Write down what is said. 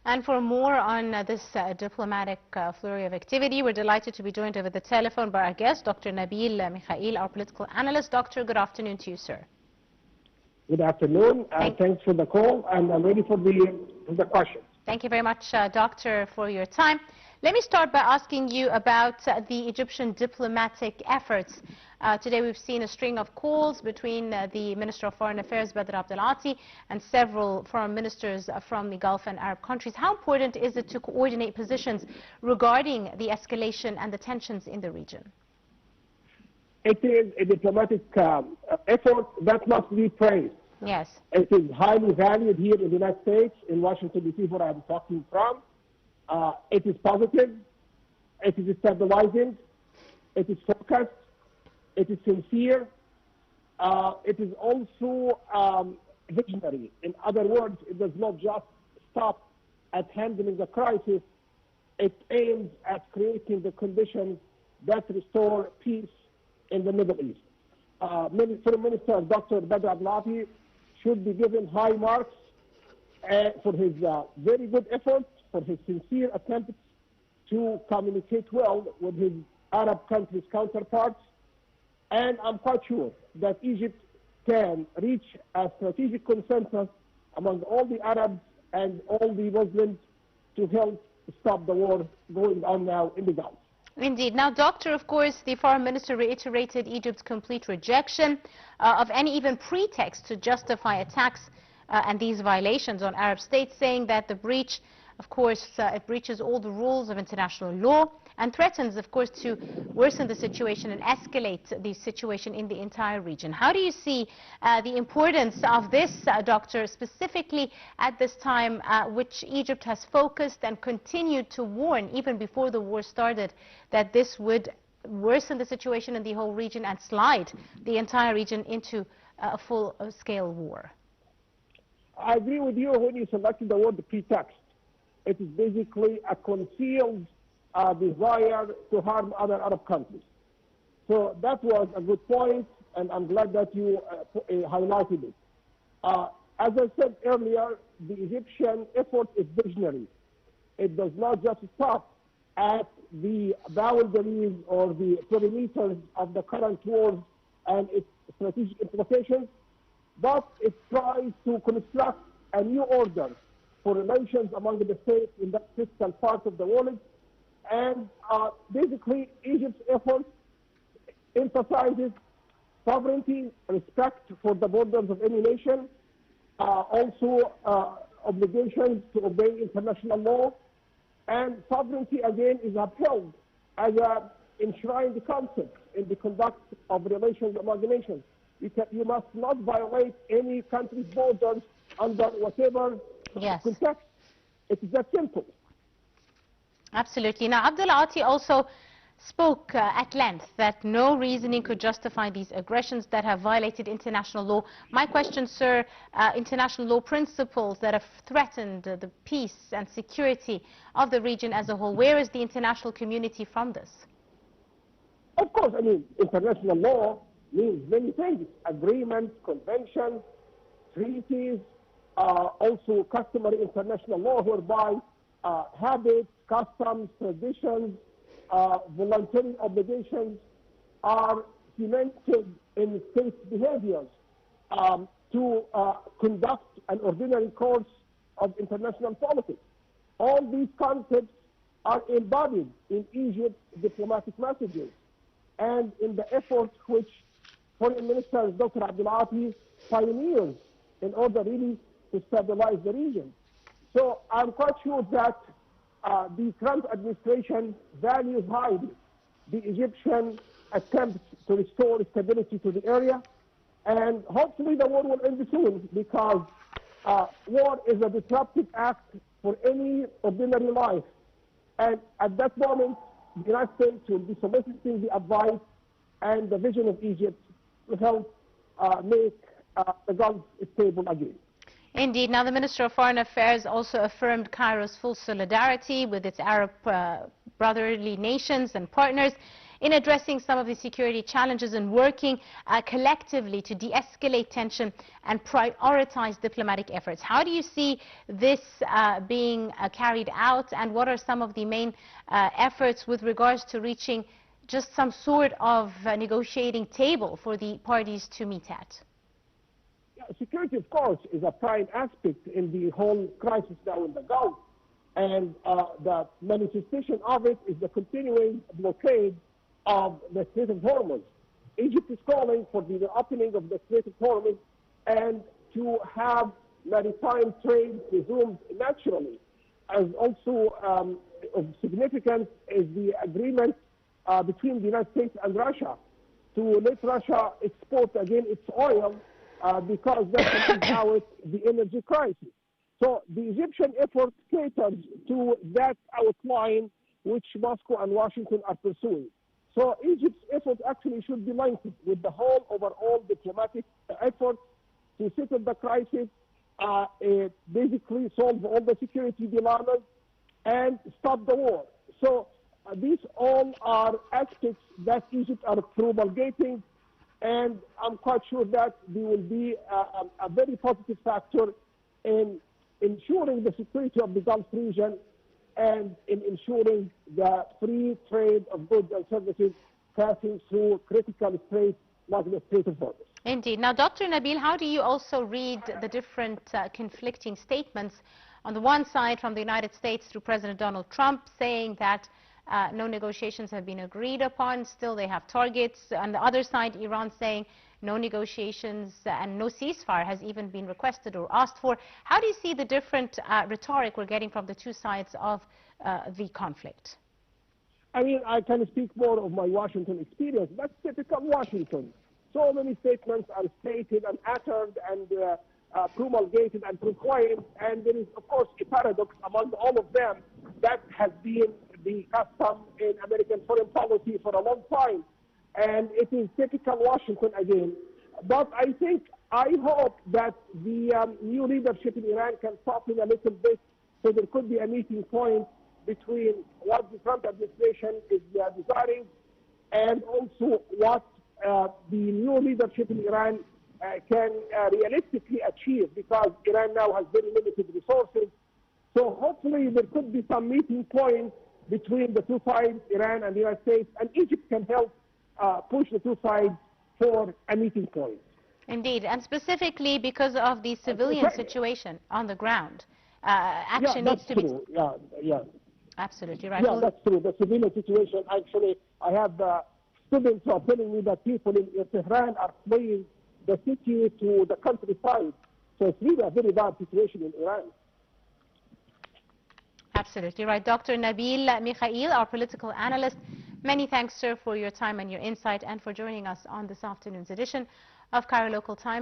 And for more on this diplomatic flurry of activity, we're delighted to be joined over the telephone by our guest, Dr. Nabil Mekhael, our political analyst. Doctor, good afternoon to you, sir. Good afternoon. Thanks for the call, and I'm ready for the questions. Thank you very much, Doctor, for your time. Let me start by asking you about the Egyptian diplomatic efforts. Today we've seen a string of calls between the Minister of Foreign Affairs, Badr Abdelati, and several foreign ministers from the Gulf and Arab countries. How important is it to coordinate positions regarding the escalation and the tensions in the region? It is a diplomatic effort that must be praised. Yes. It is highly valued here in the United States, in Washington, D.C., where I'm talking from. It is positive, it is stabilizing, it is focused, it is sincere, it is also visionary. In other words, it does not just stop at handling the crisis, it aims at creating the conditions that restore peace in the Middle East. Foreign Minister Dr. Badr Abdelati should be given high marks for his very good efforts, for his sincere attempts to communicate well with his Arab countries' counterparts. And I'm quite sure that Egypt can reach a strategic consensus among all the Arabs and all the Muslims to help stop the war going on now in the Gulf. Indeed. Now, Doctor, of course, the foreign minister reiterated Egypt's complete rejection of any even pretext to justify attacks and these violations on Arab states, saying that the breach, of course, it breaches all the rules of international law and threatens, of course, to worsen the situation and escalate the situation in the entire region. How do you see the importance of this, Doctor, specifically at this time, which Egypt has focused and continued to warn, even before the war started, that this would worsen the situation in the whole region and slide the entire region into a full-scale war? I agree with you when you selected the word pretext. It is basically a concealed desire to harm other Arab countries. So that was a good point, and I'm glad that you highlighted it. As I said earlier, the Egyptian effort is visionary. It does not just stop at the boundaries or the perimeters of the current wars and its strategic implications, but it tries to construct a new order for relations among the states in that critical part of the world. And basically, Egypt's effort emphasizes sovereignty, respect for the borders of any nation, also obligations to obey international law, and sovereignty again is upheld as an enshrined concept in the conduct of relations among nations. You must not violate any country's borders under whatever context. It is that simple. Absolutely. Now, Abdelati also spoke at length that no reasoning could justify these aggressions that have violated international law. My question, sir, international law principles that have threatened the peace and security of the region as a whole. Where is the international community from this? Of course, I mean, international law means many things: agreements, conventions, treaties, also customary international law, whereby habits, customs, traditions, voluntary obligations are cemented in state behaviors to conduct an ordinary course of international politics. All these concepts are embodied in Egypt's diplomatic messages and in the efforts which Foreign Minister Dr. Abdelati pioneers in order really to stabilize the region. So I'm quite sure that the Trump administration values highly the Egyptian attempts to restore stability to the area, and hopefully the war will end soon, because war is a disruptive act for any ordinary life. And at that moment, the United States will be soliciting the advice and the vision of Egypt to help make the Gulf stable again. Indeed. Now, the Minister of Foreign Affairs also affirmed Cairo's full solidarity with its Arab brotherly nations and partners in addressing some of the security challenges and working collectively to de-escalate tension and prioritize diplomatic efforts. How do you see this being carried out, and what are some of the main efforts with regards to reaching just some sort of negotiating table for the parties to meet at? Security, of course, is a prime aspect in the whole crisis now in the Gulf. And the manifestation of it is the continuing blockade of the Strait of Hormuz. Egypt is calling for the opening of the Strait of Hormuz and to have maritime trade resumed naturally. As also of significance is the agreement between the United States and Russia to let Russia export again its oil because that brings out the energy crisis. So the Egyptian effort caters to that outline which Moscow and Washington are pursuing. So Egypt's effort actually should be linked with the whole overall diplomatic effort to settle the crisis, basically solve all the security dilemmas and stop the war. So these all are aspects that Egypt are promulgating, and I'm quite sure that they will be a very positive factor in ensuring the security of the Gulf region and in ensuring the free trade of goods and services passing through critical straits like the Strait of Hormuz. Indeed. Now, Dr. Nabil, how do you also read the different conflicting statements? On the one side, from the United States through President Donald Trump, saying that no negotiations have been agreed upon, still they have targets. On the other side, Iran saying no negotiations and no ceasefire has even been requested or asked for. How do you see the different rhetoric we're getting from the two sides of the conflict? I mean, I can speak more of my Washington experience. That's typical Washington. So many statements are stated and uttered and promulgated and proclaimed, and there is, of course, a paradox among all of them that has been the custom in American foreign policy for a long time, and it is typical Washington again. But I hope that the new leadership in Iran can soften a little bit, so there could be a meeting point between what the Trump administration is desiring and also what the new leadership in Iran can realistically achieve, because Iran now has very limited resources. So hopefully there could be some meeting points between the two sides, Iran and the United States, and Egypt can help push the two sides for a meeting point. Indeed, and specifically because of the civilian situation on the ground, action needs to be... Yeah. Absolutely right. Yeah, that's true. The civilian situation, actually, I have students who are telling me that people in Tehran are fleeing the city to the countryside. So it's really a very bad situation in Iran. Absolutely right. Dr. Nabil Mekhael, our political analyst, many thanks, sir, for your time and your insight and for joining us on this afternoon's edition of Cairo Local Time.